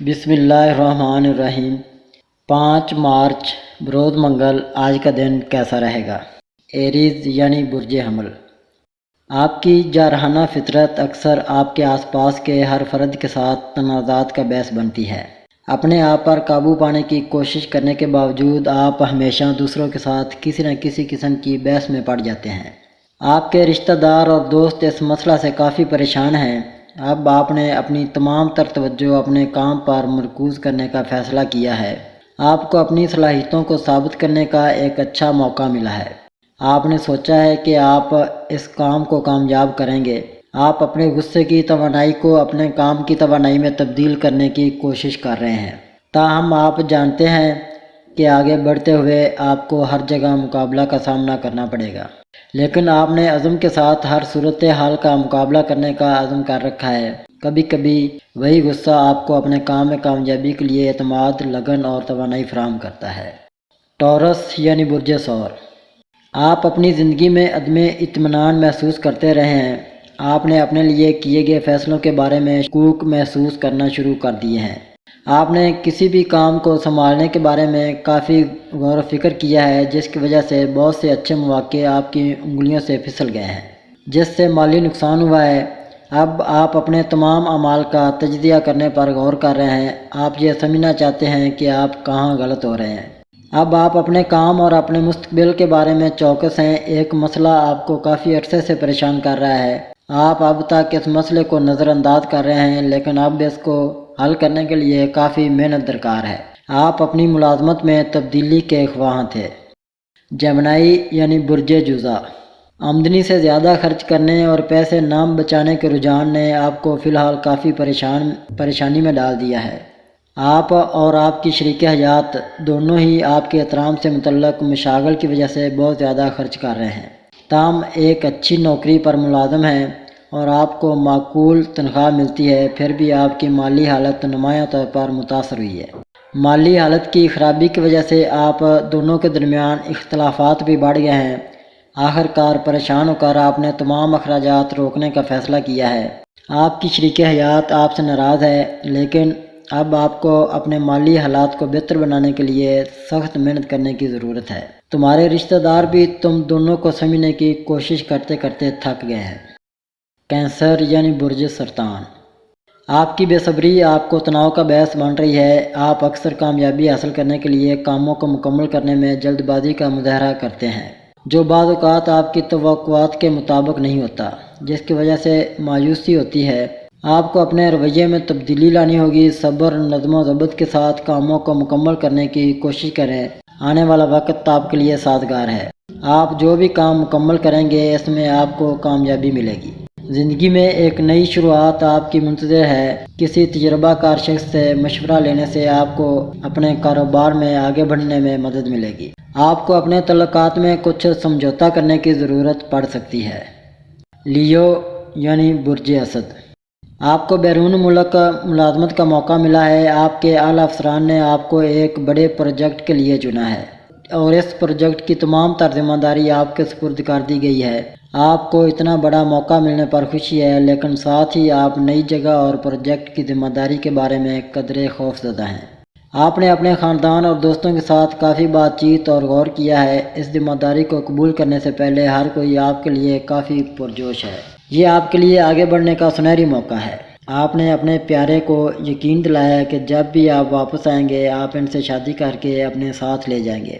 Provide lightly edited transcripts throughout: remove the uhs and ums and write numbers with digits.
بسم اللہ الرحمن الرحیم۔ 5 مارچ بروز منگل آج کا دن کیسا رہے گا؟ ایریز یعنی برج حمل۔ آپ کی جارحانہ فطرت اکثر آپ کے آس پاس کے ہر فرد کے ساتھ تنازعات کا باعث بنتی ہے۔ اپنے آپ پر قابو پانے کی کوشش کرنے کے باوجود آپ ہمیشہ دوسروں کے ساتھ کسی نہ کسی قسم کی بحث میں پڑ جاتے ہیں۔ آپ کے رشتہ دار اور دوست اس مسئلہ سے کافی پریشان ہیں۔ اب آپ نے اپنی تمام تر توجہ اپنے کام پر مرکوز کرنے کا فیصلہ کیا ہے۔ آپ کو اپنی صلاحیتوں کو ثابت کرنے کا ایک اچھا موقع ملا ہے۔ آپ نے سوچا ہے کہ آپ اس کام کو کامیاب کریں گے۔ آپ اپنے غصے کی توانائی کو اپنے کام کی توانائی میں تبدیل کرنے کی کوشش کر رہے ہیں۔ تاہم آپ جانتے ہیں کہ آگے بڑھتے ہوئے آپ کو ہر جگہ مقابلہ کا سامنا کرنا پڑے گا، لیکن آپ نے عزم کے ساتھ ہر صورتحال کا مقابلہ کرنے کا عزم کر رکھا ہے۔ کبھی کبھی وہی غصہ آپ کو اپنے کام میں کامیابی کے لیے اعتماد، لگن اور توانائی فراہم کرتا ہے۔ ٹورس یعنی برج ثور۔ آپ اپنی زندگی میں عدم اطمینان محسوس کرتے رہے ہیں۔ آپ نے اپنے لیے کیے گئے فیصلوں کے بارے میں شکوک محسوس کرنا شروع کر دیے ہیں۔ آپ نے کسی بھی کام کو سنبھالنے کے بارے میں کافی غور و فکر کیا ہے، جس کی وجہ سے بہت سے اچھے مواقع آپ کی انگلیوں سے پھسل گئے ہیں، جس سے مالی نقصان ہوا ہے۔ اب آپ اپنے تمام اعمال کا تجزیہ کرنے پر غور کر رہے ہیں۔ آپ یہ سمجھنا چاہتے ہیں کہ آپ کہاں غلط ہو رہے ہیں۔ اب آپ اپنے کام اور اپنے مستقبل کے بارے میں چوکس ہیں۔ ایک مسئلہ آپ کو کافی عرصے سے پریشان کر رہا ہے۔ آپ اب تک اس مسئلے کو نظر انداز کر رہے ہیں، لیکن اب اس کو حل کرنے کے لیے کافی محنت درکار ہے۔ آپ اپنی ملازمت میں تبدیلی کے خواہاں تھے۔ جیمنائی یعنی برج جوزا۔ آمدنی سے زیادہ خرچ کرنے اور پیسے نہ بچانے کے رجحان نے آپ کو فی الحال کافی پریشانی میں ڈال دیا ہے۔ آپ اور آپ کی شریک حیات دونوں ہی آپ کے احترام سے متعلق مشاغل کی وجہ سے بہت زیادہ خرچ کر رہے ہیں۔ تاہم ایک اچھی نوکری پر ملازم ہیں اور آپ کو معقول تنخواہ ملتی ہے، پھر بھی آپ کی مالی حالت نمایاں طور پر متاثر ہوئی ہے۔ مالی حالت کی خرابی کی وجہ سے آپ دونوں کے درمیان اختلافات بھی بڑھ گئے ہیں۔ آخر کار پریشان ہو کر آپ نے تمام اخراجات روکنے کا فیصلہ کیا ہے۔ آپ کی شریک حیات آپ سے ناراض ہے، لیکن اب آپ کو اپنے مالی حالات کو بہتر بنانے کے لیے سخت محنت کرنے کی ضرورت ہے۔ تمہارے رشتہ دار بھی تم دونوں کو سمجھنے کی کوشش کرتے کرتے تھک گئے ہیں۔ کینسر یعنی برج سرطان۔ آپ کی بے صبری آپ کو تناؤ کا باعث بن رہی ہے۔ آپ اکثر کامیابی حاصل کرنے کے لیے کاموں کو مکمل کرنے میں جلد بازی کا مظاہرہ کرتے ہیں، جو بعض اوقات آپ کی توقعات کے مطابق نہیں ہوتا، جس کی وجہ سے مایوسی ہوتی ہے۔ آپ کو اپنے رویے میں تبدیلی لانی ہوگی۔ صبر، نظم و ضبط کے ساتھ کاموں کو مکمل کرنے کی کوشش کریں۔ آنے والا وقت آپ کے لیے سازگار ہے۔ آپ جو بھی کام مکمل کریں گے، اس میں آپ کو کامیابی ملے گی۔ زندگی میں ایک نئی شروعات آپ کی منتظر ہے۔ کسی تجربہ کار شخص سے مشورہ لینے سے آپ کو اپنے کاروبار میں آگے بڑھنے میں مدد ملے گی۔ آپ کو اپنے تعلقات میں کچھ سمجھوتہ کرنے کی ضرورت پڑ سکتی ہے۔ لیو یعنی برج اسد۔ آپ کو بیرون ملک ملازمت کا موقع ملا ہے۔ آپ کے اعلیٰ افسران نے آپ کو ایک بڑے پروجیکٹ کے لیے چنا ہے اور اس پروجیکٹ کی تمام تر ذمہ داری آپ کے سپرد کر دی گئی ہے۔ آپ کو اتنا بڑا موقع ملنے پر خوشی ہے، لیکن ساتھ ہی آپ نئی جگہ اور پروجیکٹ کی ذمہ داری کے بارے میں قدرے خوف زدہ ہیں۔ آپ نے اپنے خاندان اور دوستوں کے ساتھ کافی بات چیت اور غور کیا ہے۔ اس ذمہ داری کو قبول کرنے سے پہلے ہر کوئی آپ کے لیے کافی پرجوش ہے۔ یہ آپ کے لیے آگے بڑھنے کا سنہری موقع ہے۔ آپ نے اپنے پیارے کو یقین دلایا ہے کہ جب بھی آپ واپس آئیں گے، آپ ان سے شادی کر کے اپنے ساتھ لے جائیں گے۔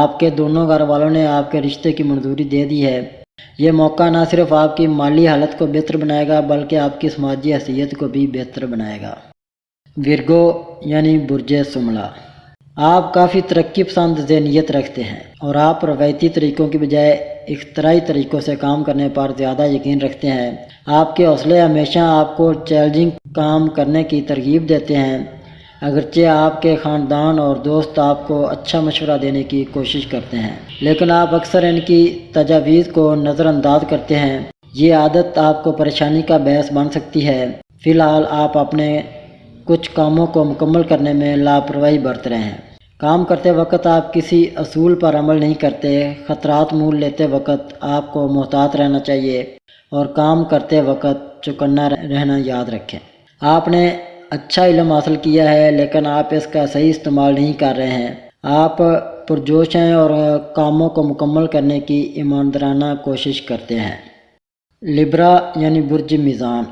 آپ کے دونوں گھر والوں نے آپ کے رشتے کی منظوری دے دی ہے۔ یہ موقع نہ صرف آپ کی مالی حالت کو بہتر بنائے گا، بلکہ آپ کی سماجی حیثیت کو بھی بہتر بنائے گا۔ ورگو یعنی برج سملا۔ آپ کافی ترقی پسند ذہنیت رکھتے ہیں اور آپ روایتی طریقوں کی بجائے اختراعی طریقوں سے کام کرنے پر زیادہ یقین رکھتے ہیں۔ آپ کے حوصلے ہمیشہ آپ کو چیلنجنگ کام کرنے کی ترغیب دیتے ہیں، اگرچہ آپ کے خاندان اور دوست آپ کو اچھا مشورہ دینے کی کوشش کرتے ہیں، لیکن آپ اکثر ان کی تجاویز کو نظر انداز کرتے ہیں۔ یہ عادت آپ کو پریشانی کا باعث بن سکتی ہے۔ فی الحال آپ اپنے کچھ کاموں کو مکمل کرنے میں لاپرواہی برت رہے ہیں۔ کام کرتے وقت آپ کسی اصول پر عمل نہیں کرتے۔ خطرات مول لیتے وقت آپ کو محتاط رہنا چاہیے اور کام کرتے وقت چوکنا رہنا یاد رکھیں۔ آپ نے اچھا علم حاصل کیا ہے لیکن آپ اس کا صحیح استعمال نہیں کر رہے ہیں۔ آپ پرجوش ہیں اور کاموں کو مکمل کرنے کی ایماندارانہ کوشش کرتے ہیں۔ لبرا یعنی برج میزان،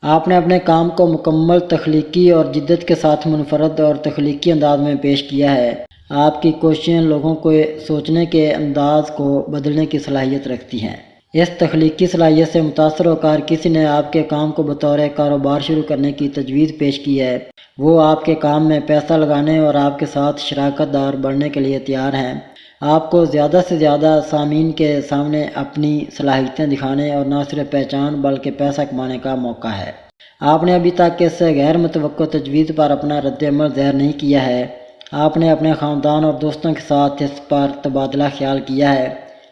آپ نے اپنے کام کو مکمل تخلیقی اور جدت کے ساتھ منفرد اور تخلیقی انداز میں پیش کیا ہے۔ آپ کی کوششیں لوگوں کو سوچنے کے انداز کو بدلنے کی صلاحیت رکھتی ہیں۔ اس تخلیقی صلاحیت سے متاثر ہو کر کسی نے آپ کے کام کو بطور کاروبار شروع کرنے کی تجویز پیش کی ہے، وہ آپ کے کام میں پیسہ لگانے اور آپ کے ساتھ شراکت دار بننے کے لیے تیار ہیں۔ آپ کو زیادہ سے زیادہ سامعین کے سامنے اپنی صلاحیتیں دکھانے اور نہ صرف پہچان بلکہ پیسہ کمانے کا موقع ہے۔ آپ نے ابھی تک اس غیر متوقع تجویز پر اپنا رد عمل ظاہر نہیں کیا ہے۔ آپ نے اپنے خاندان اور دوستوں کے ساتھ اس پر تبادلہ خیال کیا ہے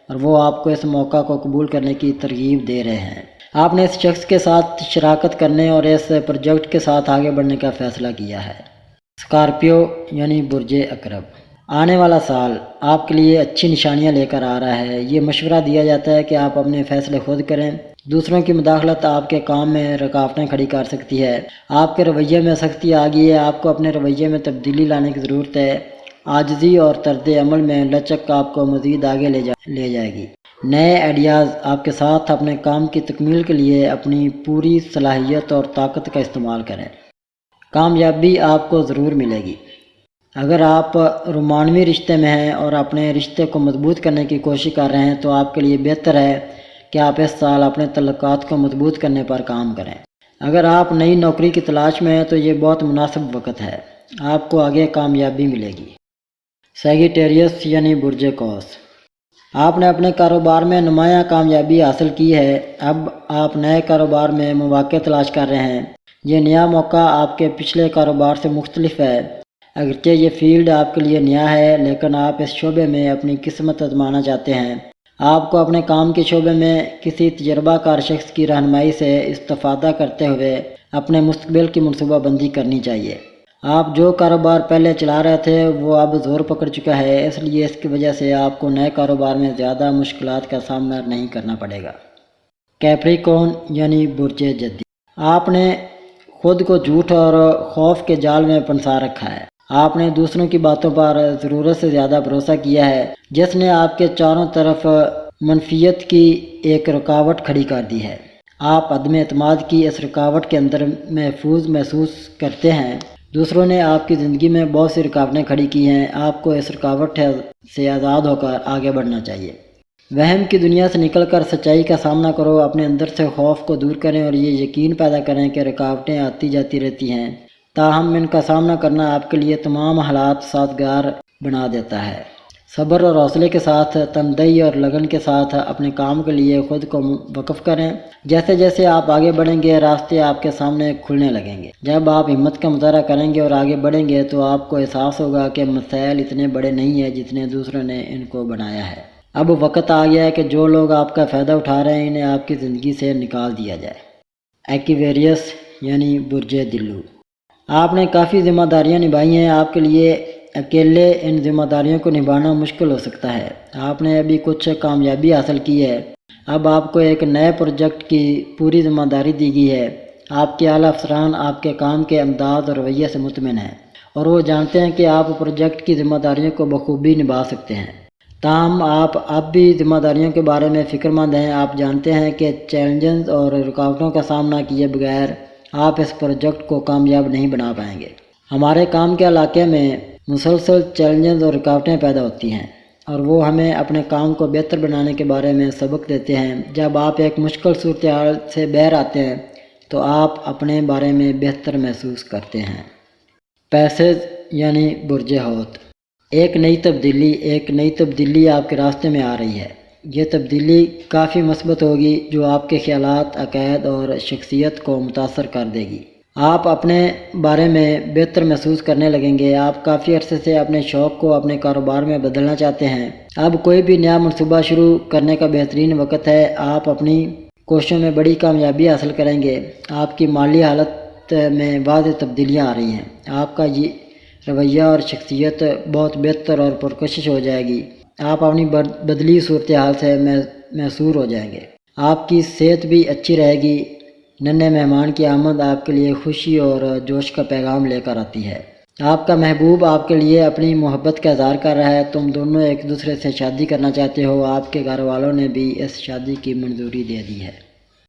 اور وہ آپ کو اس موقع کو قبول کرنے کی ترغیب دے رہے ہیں۔ آپ نے اس شخص کے ساتھ شراکت کرنے اور اس پروجیکٹ کے ساتھ آگے بڑھنے کا فیصلہ کیا ہے۔ اسکارپیو یعنی برج عقرب، آنے والا سال آپ کے لیے اچھی نشانیاں لے کر آ رہا ہے۔ یہ مشورہ دیا جاتا ہے کہ آپ اپنے فیصلے خود کریں۔ دوسروں کی مداخلت آپ کے کام میں رکاوٹیں کھڑی کر سکتی ہے۔ آپ کے رویے میں سختی آ گئی ہے، آپ کو اپنے رویے میں تبدیلی لانے کی ضرورت ہے۔ عاجزی اور طرز عمل میں لچک آپ کو مزید آگے لے جائے گی۔ نئے آئیڈیاز آپ کے ساتھ اپنے کام کی تکمیل کے لیے اپنی پوری صلاحیت اور طاقت کا استعمال کریں۔ کامیابی آپ کو ضرور ملے گی۔ اگر آپ رومانوی رشتے میں ہیں اور اپنے رشتے کو مضبوط کرنے کی کوشش کر رہے ہیں تو آپ کے لیے بہتر ہے کہ آپ اس سال اپنے تعلقات کو مضبوط کرنے پر کام کریں۔ اگر آپ نئی نوکری کی تلاش میں ہیں تو یہ بہت مناسب وقت ہے، آپ کو آگے کامیابی ملے گی۔ سیگیٹیریس یعنی برج قوس، آپ نے اپنے کاروبار میں نمایاں کامیابی حاصل کی ہے۔ اب آپ نئے کاروبار میں مواقع تلاش کر رہے ہیں۔ یہ نیا موقع آپ کے پچھلے کاروبار سے مختلف ہے۔ اگرچہ یہ فیلڈ آپ کے لیے نیا ہے لیکن آپ اس شعبے میں اپنی قسمت آزمانا چاہتے ہیں۔ آپ کو اپنے کام کے شعبے میں کسی تجربہ کار شخص کی رہنمائی سے استفادہ کرتے ہوئے اپنے مستقبل کی منصوبہ بندی کرنی چاہیے۔ آپ جو کاروبار پہلے چلا رہے تھے وہ اب زور پکڑ چکا ہے، اس لیے اس کی وجہ سے آپ کو نئے کاروبار میں زیادہ مشکلات کا سامنا نہیں کرنا پڑے گا۔ کیپریکون یعنی برج جدی، آپ نے خود کو جھوٹ اور خوف کے جال میں پھنسا رکھا ہے۔ آپ نے دوسروں کی باتوں پر ضرورت سے زیادہ بھروسہ کیا ہے جس نے آپ کے چاروں طرف منفیت کی ایک رکاوٹ کھڑی کر دی ہے۔ آپ عدم اعتماد کی اس رکاوٹ کے اندر محفوظ محسوس کرتے ہیں۔ دوسروں نے آپ کی زندگی میں بہت سی رکاوٹیں کھڑی کی ہیں، آپ کو اس رکاوٹ سے آزاد ہو کر آگے بڑھنا چاہیے۔ وہم کی دنیا سے نکل کر سچائی کا سامنا کرو، اپنے اندر سے خوف کو دور کریں اور یہ یقین پیدا کریں کہ رکاوٹیں آتی جاتی رہتی ہیں، تاہم ان کا سامنا کرنا آپ کے لیے تمام حالات سازگار بنا دیتا ہے۔ صبر اور حوصلے کے ساتھ، تندہی اور لگن کے ساتھ اپنے کام کے لیے خود کو وقف کریں۔ جیسے جیسے آپ آگے بڑھیں گے راستے آپ کے سامنے کھلنے لگیں گے۔ جب آپ ہمت کا مظاہرہ کریں گے اور آگے بڑھیں گے تو آپ کو احساس ہوگا کہ مسائل اتنے بڑے نہیں ہیں جتنے دوسروں نے ان کو بنایا ہے۔ اب وقت آ گیا ہے کہ جو لوگ آپ کا فائدہ اٹھا رہے ہیں انہیں آپ کی زندگی سے نکال دیا جائے۔ ایکویریس یعنی برج دلو، آپ نے کافی ذمہ داریاں نبھائی ہیں، آپ کے لیے اکیلے ان ذمہ داریوں کو نبھانا مشکل ہو سکتا ہے۔ آپ نے ابھی کچھ کامیابی حاصل کی ہے، اب آپ کو ایک نئے پروجیکٹ کی پوری ذمہ داری دی گئی ہے۔ آپ کے اعلیٰ افسران آپ کے کام کے انداز اور رویے سے مطمئن ہیں اور وہ جانتے ہیں کہ آپ پروجیکٹ کی ذمہ داریوں کو بخوبی نبھا سکتے ہیں۔ تاہم آپ اب بھی ذمہ داریوں کے بارے میں فکر مند ہیں۔ آپ جانتے ہیں کہ چیلنجز اور رکاوٹوں کا سامنا کیے بغیر آپ اس پروجیکٹ کو کامیاب نہیں بنا پائیں گے۔ ہمارے کام کے علاقے میں مسلسل چیلنجز اور رکاوٹیں پیدا ہوتی ہیں اور وہ ہمیں اپنے کام کو بہتر بنانے کے بارے میں سبق دیتے ہیں۔ جب آپ ایک مشکل صورتحال سے باہر آتے ہیں تو آپ اپنے بارے میں بہتر محسوس کرتے ہیں۔ پیسز یعنی برج حوت، ایک نئی تبدیلی آپ کے راستے میں آ رہی ہے۔ یہ تبدیلی کافی مثبت ہوگی جو آپ کے خیالات، عقائد اور شخصیت کو متاثر کر دے گی۔ آپ اپنے بارے میں بہتر محسوس کرنے لگیں گے۔ آپ کافی عرصے سے اپنے شوق کو اپنے کاروبار میں بدلنا چاہتے ہیں۔ اب کوئی بھی نیا منصوبہ شروع کرنے کا بہترین وقت ہے۔ آپ اپنی کوششوں میں بڑی کامیابی حاصل کریں گے۔ آپ کی مالی حالت میں واضح تبدیلیاں آ رہی ہیں۔ آپ کا رویہ اور شخصیت بہت بہتر اور پرکشش ہو جائے گی۔ آپ اپنی بدلی صورتحال سے محصور ہو جائیں گے۔ آپ کی صحت بھی اچھی رہے گی۔ ننھے مہمان کی آمد آپ کے لیے خوشی اور جوش کا پیغام لے کر آتی ہے۔ آپ کا محبوب آپ کے لیے اپنی محبت کا اظہار کر رہا ہے، تم دونوں ایک دوسرے سے شادی کرنا چاہتے ہو، آپ کے گھر والوں نے بھی اس شادی کی منظوری دے دی ہے۔